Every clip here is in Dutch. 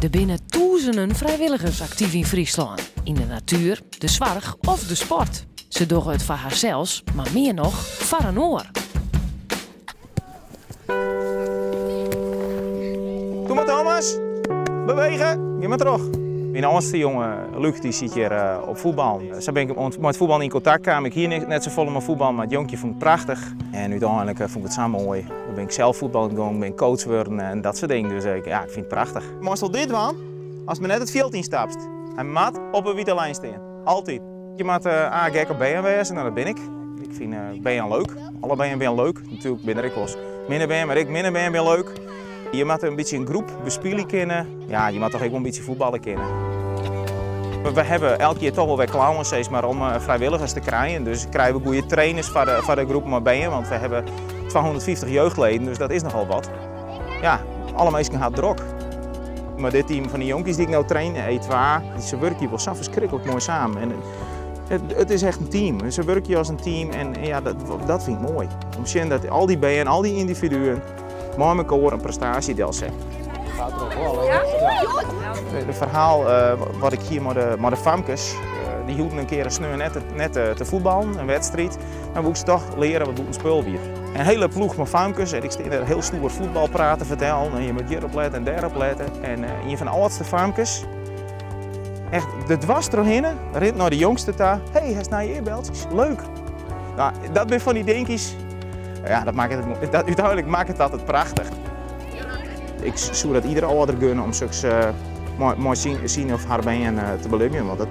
Er binnen duizenden vrijwilligers actief in Friesland. In de natuur, de zorg of de sport. Ze doen het voor haarzelfs, maar meer nog voor een oor. Kom maar Thomas, bewegen, ga maar terug. Mijn oudste jongen, Luc, die zit hier op voetbal. Zo ben ik met voetbal in contact kwam. Ik hier net zo vol met voetbal, maar het jonkje vond ik prachtig. En uiteindelijk vond ik het zo mooi. Dan ben ik zelf voetbal gegaan, ben ik coach geworden en dat soort dingen. Dus ja, ik vind het prachtig. Moest dit man, als men net het veld instapt, hij moet op een witte lijn staan. Altijd. Je moet gek op BN wezen, nou dat ben ik. Ik vind BN leuk. Alle BN leuk. Natuurlijk ben ik wel minder BN, maar ik minder BN ben leuk. Je moet een beetje een groep bespelen kennen. Ja, je moet toch ook een beetje voetballen kennen. We hebben elke keer toch wel weer clowns, steeds maar om vrijwilligers te krijgen. Dus krijgen we goede trainers voor de groep maar bij, want we hebben 250 jeugdleden, dus dat is nogal wat. Ja, alle mensen gaan druk. Maar dit team van die jonkies die ik nou train, E2, ze werken wel zo verschrikkelijk mooi samen. En het is echt een team. Ze werken als een team en ja, dat vind ik mooi. Om te zien dat al die BN, al die individuen mooi met elkaar een prestatie deel zijn. Het verhaal wat ik hier met de famkes, die hielden een keer een sneu net te voetballen, een wedstrijd. Maar we moesten toch leren wat doet een spul weer. Een hele ploeg met famkes en ik sta er heel stoer voetbal praten vertellen. En je moet hier op letten en daar op letten. En een van de oudste famkes, echt de dwars doorheen, rent naar de jongste daar. Hé, hij is naar je eerbeltjes. Leuk. Nou, dat ben van die dingetjes. Ja, uiteindelijk maakt het altijd prachtig. Ik zou dat iedere ouder gunnen om zulks mooi zien of haar benen te beleven, want het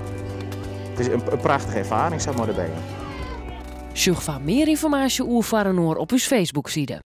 is een prachtige ervaring, zeg maar, erbij. Zoek van meer informatie over Varenoor op uw Facebook-site.